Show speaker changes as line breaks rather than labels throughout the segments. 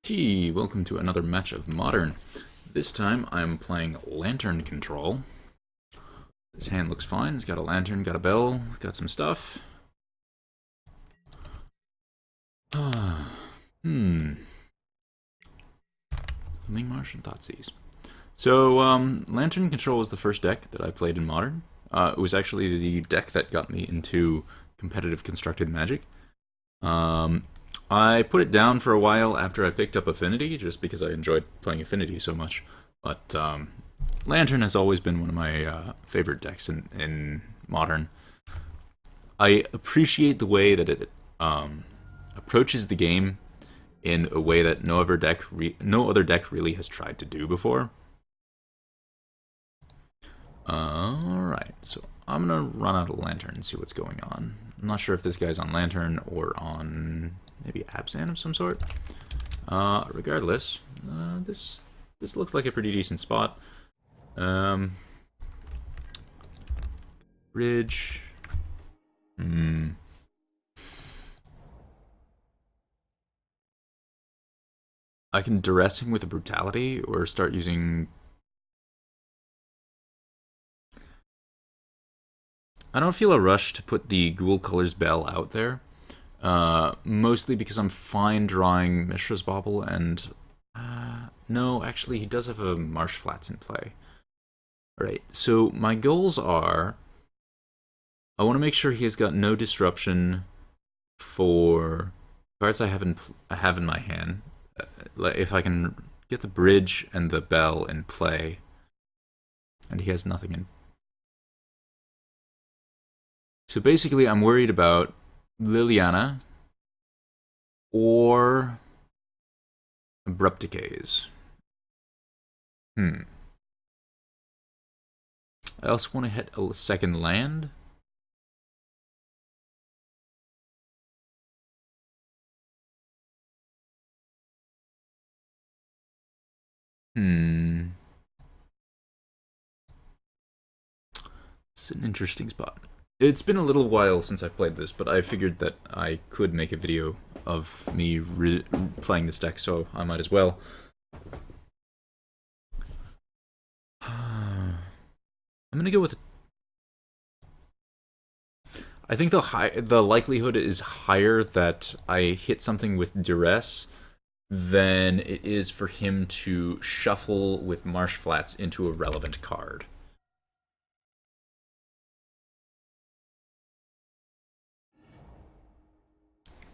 Hey, welcome to another match of Modern. This time I'm playing Lantern Control. This hand looks fine. It's got a lantern, got a bell, got some stuff. Ming Martian Thoughtseize. So, Lantern Control was the first deck that I played in Modern. It was actually the deck that got me into competitive constructed Magic. I put it down for a while after I picked up Affinity, just because I enjoyed playing Affinity so much. But Lantern has always been one of my favorite decks in Modern. I appreciate the way that it approaches the game in a way that no other deck really has tried to do before. Alright, so I'm gonna run out of Lantern and see what's going on. I'm not sure if this guy's on Lantern or on maybe Abzan of some sort. Regardless, this looks like a pretty decent spot. Bridge. I can duress him with a brutality or start using. I don't feel a rush to put the Ghoul Colors Bell out there. Mostly because I'm fine drawing Mishra's Bauble and... no, actually he does have a Marsh Flats in play. Alright, so my goals are... I want to make sure he has got no disruption for cards I have in my hand. If I can get the Bridge and the Bell in play, and he has nothing in... So basically I'm worried about Liliana or Abrupt Decays. I also want to hit a second land. It's an interesting spot. It's been a little while since I've played this, but I figured that I could make a video of me playing this deck, so I might as well. I'm gonna go with... I think the likelihood is higher that I hit something with duress than it is for him to shuffle with Marsh Flats into a relevant card.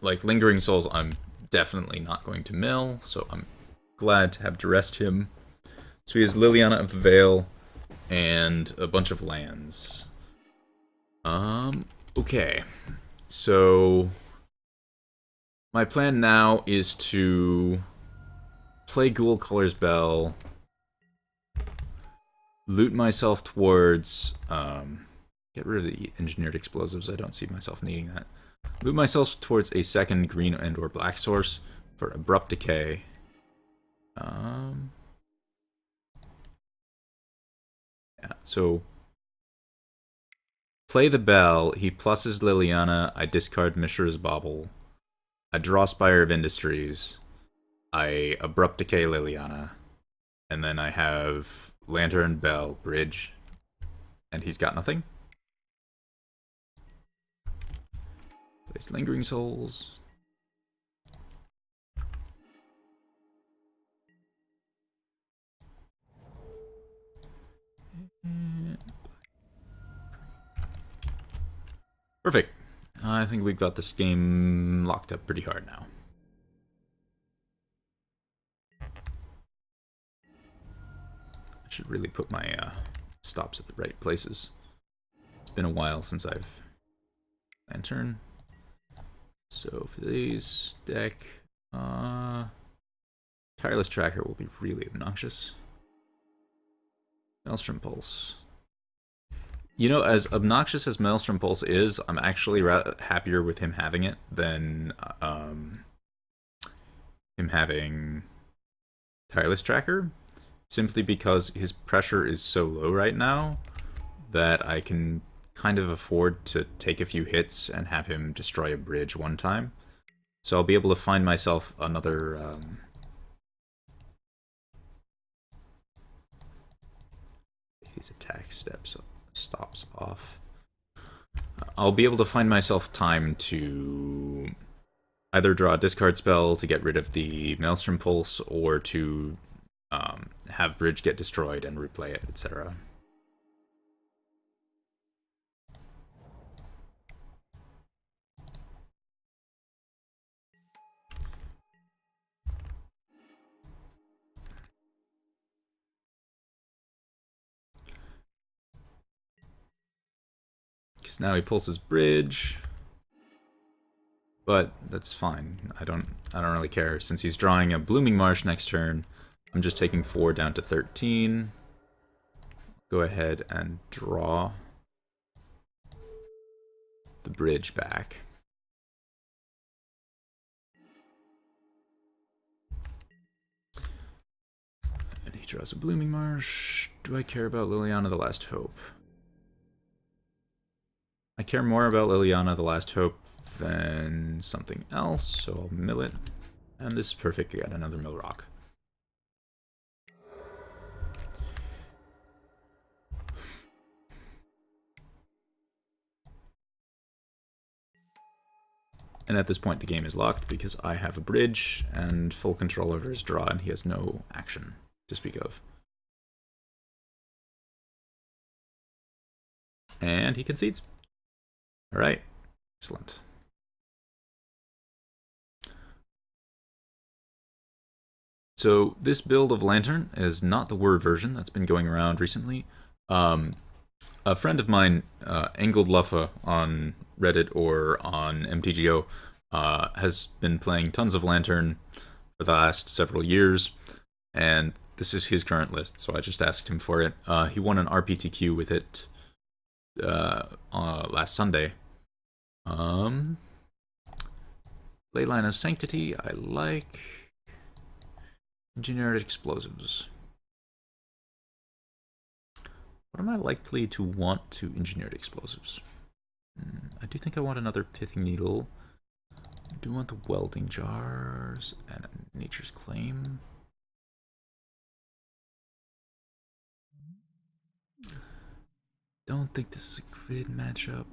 Like Lingering Souls, I'm definitely not going to mill, so I'm glad to have duressed him. So he has Liliana of the Veil and a bunch of lands. Okay. So my plan now is to play Ghoul Colors Bell, loot myself towards get rid of the Engineered Explosives. I don't see myself needing that. Move myself towards a second green and or black source for Abrupt Decay. Yeah, so play the Bell, he pluses Liliana, I discard Mishra's Bauble, I draw Spire of Industries, I Abrupt Decay Liliana, and then I have Lantern, Bell, Bridge, and he's got nothing. Place Lingering Souls. Perfect. I think we've got this game locked up pretty hard now. I should really put my stops at the right places. It's been a while since I've Lantern. So for today's deck, Tireless Tracker will be really obnoxious. Maelstrom Pulse. You know, as obnoxious as Maelstrom Pulse is, I'm actually happier with him having it than him having Tireless Tracker, simply because his pressure is so low right now that I can kind of afford to take a few hits and have him destroy a bridge one time. So I'll be able to find myself another his attack stops off. I'll be able to find myself time to either draw a discard spell to get rid of the Maelstrom Pulse, or to have Bridge get destroyed and replay it, etc. Because now he pulls his Bridge, but that's fine. I don't really care, since he's drawing a Blooming Marsh next turn. I'm just taking 4 down to 13. Go ahead and draw the Bridge back. And he draws a Blooming Marsh. Do I care about Liliana the Last Hope? I care more about Liliana the Last Hope than something else, so I'll mill it. And this is perfect, I got another mill rock. And at this point the game is locked because I have a Bridge and full control over his draw, and he has no action to speak of. And he concedes. Alright, excellent. So this build of Lantern is not the Word version that's been going around recently. A friend of mine, Angled Luffa on Reddit or on MTGO, has been playing tons of Lantern for the last several years, and this is his current list, so I just asked him for it. He won an RPTQ with it last Sunday. Leyline of Sanctity, I like. Engineered Explosives. What am I likely to want to Engineered Explosives? I do think I want another Pithing Needle. I do want the Welding Jars and a Nature's Claim. Don't think this is a grid matchup.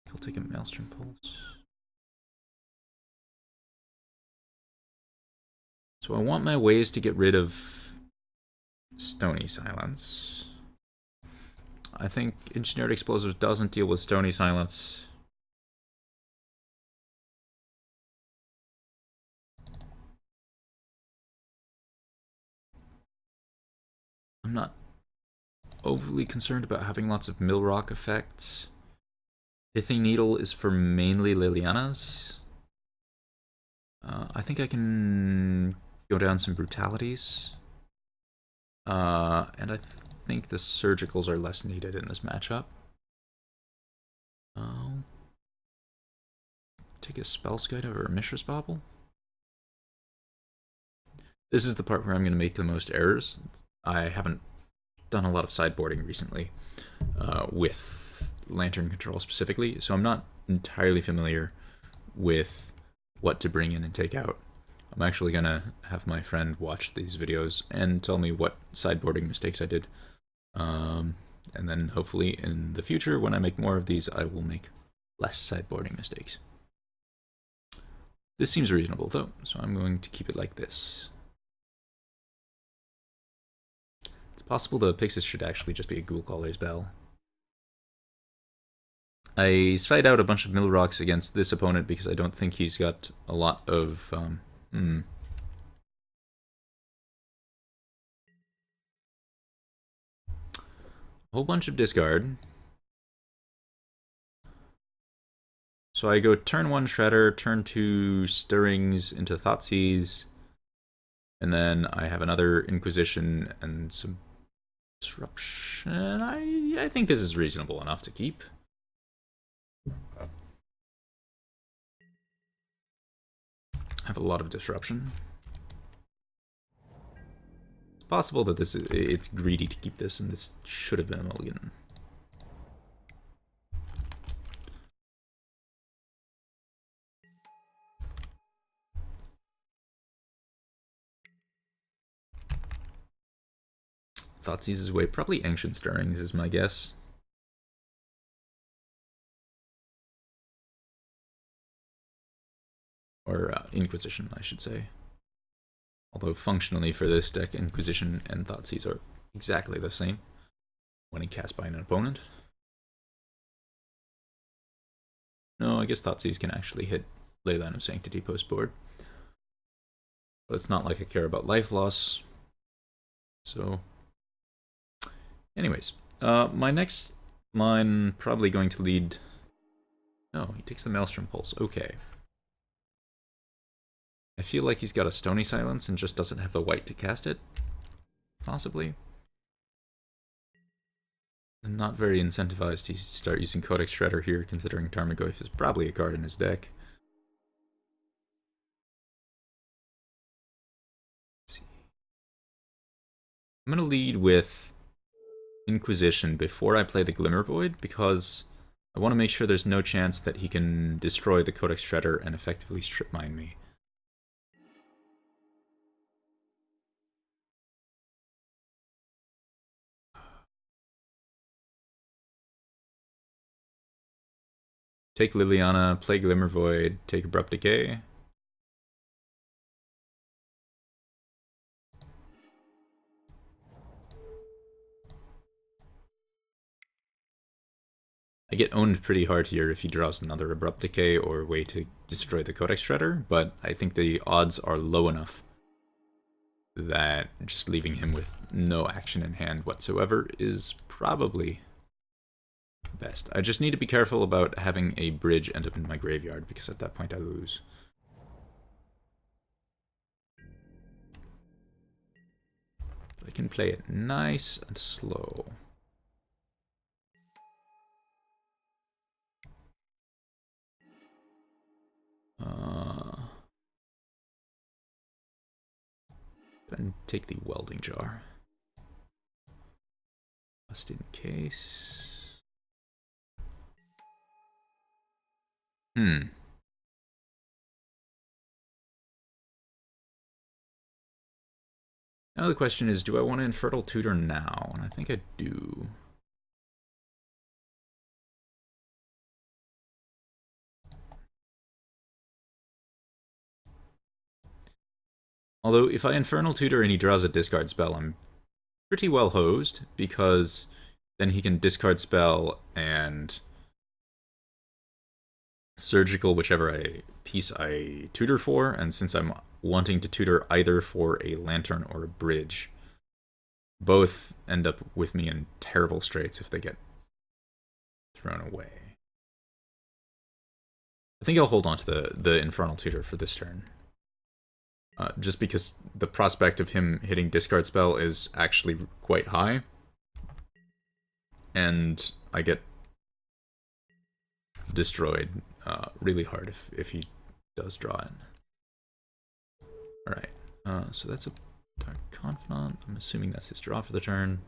I'll take a Maelstrom Pulse. So I want my ways to get rid of Stony Silence. I think Engineered Explosives doesn't deal with Stony Silence. I'm not overly concerned about having lots of Mill Rock effects. Pithing Needle is for mainly Lilianas. I think I can go down some brutalities. And I think the surgicals are less needed in this matchup. I'll take a Spellskite over a Mishra's Bauble. This is the part where I'm going to make the most errors. I haven't done a lot of sideboarding recently with Lantern control specifically, so I'm not entirely familiar with what to bring in and take out. I'm actually going to have my friend watch these videos and tell me what sideboarding mistakes I did. And then hopefully in the future, when I make more of these, I will make less sideboarding mistakes. This seems reasonable though, so I'm going to keep it like this. It's possible the Pixis should actually just be a Ghoul Caller's Bell. I side out a bunch of Mill Rocks against this opponent because I don't think he's got a lot of... A whole bunch of discard. So I go turn 1 Shredder, turn 2 Stirrings into Thoughtseize, and then I have another Inquisition and some Disruption. I think this is reasonable enough to keep. I have a lot of Disruption. It's possible that it's greedy to keep this, and this should have been a mulligan. Thoughtseize way. Probably Ancient Stirrings is my guess. Or Inquisition, I should say. Although functionally for this deck, Inquisition and Thoughtseize are exactly the same when cast by an opponent. No, I guess Thoughtseize can actually hit Leyline of Sanctity post board. But it's not like I care about life loss. So, anyways, my next line probably going to lead... No, he takes the Maelstrom Pulse. Okay. I feel like he's got a Stony Silence and just doesn't have the white to cast it. Possibly. I'm not very incentivized to start using Codex Shredder here, considering Tarmogoyf is probably a card in his deck. Let's see. I'm going to lead with Inquisition before I play the Glimmer Void, because I want to make sure there's no chance that he can destroy the Codex Shredder and effectively strip mine me. Take Liliana, play Glimmer Void, take Abrupt Decay. I get owned pretty hard here if he draws another Abrupt Decay or a way to destroy the Codex Shredder, but I think the odds are low enough that just leaving him with no action in hand whatsoever is probably best. I just need to be careful about having a bridge end up in my graveyard, because at that point I lose. I can play it nice and slow. And take the Welding Jar. Just in case. Now the question is, do I want to Infernal Tutor now? And I think I do. Although, if I Infernal Tutor and he draws a discard spell, I'm pretty well hosed, because then he can discard spell and Surgical whichever piece I tutor for, and since I'm wanting to tutor either for a lantern or a bridge, both end up with me in terrible straits if they get thrown away. I think I'll hold on to the Infernal Tutor for this turn. Just because the prospect of him hitting discard spell is actually quite high. And I get destroyed really hard if he does draw in. Alright, so that's a Dark Confidant. I'm assuming that's his draw for the turn.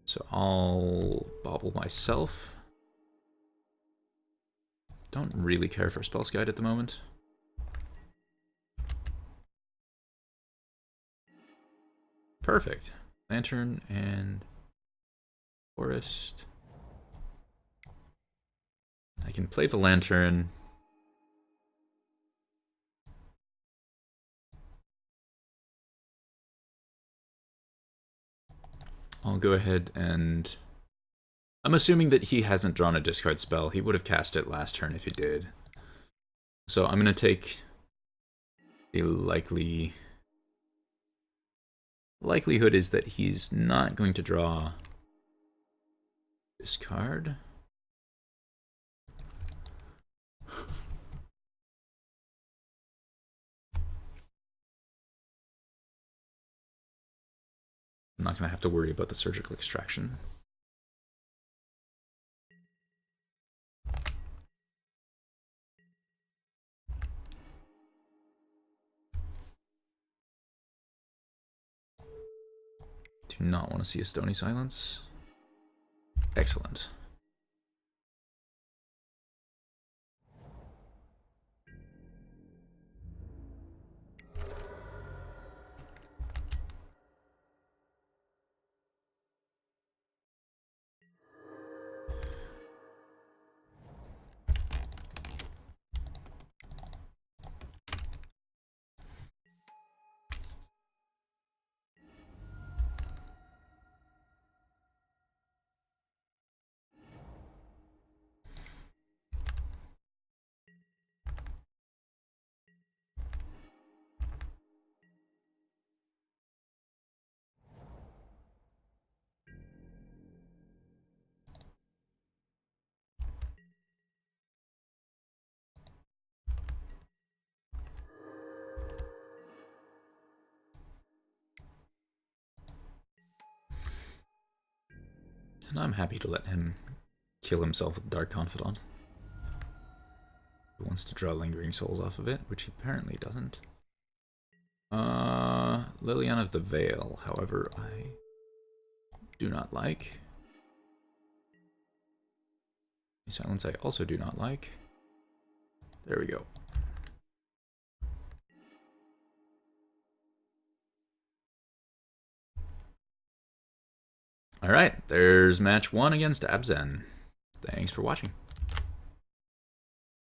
So I'll bobble myself. Don't really care for Spell's Guide at the moment. Perfect. Lantern and Forest. I can play the Lantern. I'll go ahead and... I'm assuming that he hasn't drawn a discard spell. He would have cast it last turn if he did. So I'm going to take a likelihood is that he's not going to draw this card. I'm not going to have to worry about the Surgical Extraction. Do not want to see a Stony Silence. Excellent. And I'm happy to let him kill himself with Dark Confidant. He wants to draw Lingering Souls off of it, which he apparently doesn't. Liliana of the Veil, however, I do not like. Silence I also do not like. There we go. Alright, there's match 1 against Abzan. Thanks for watching.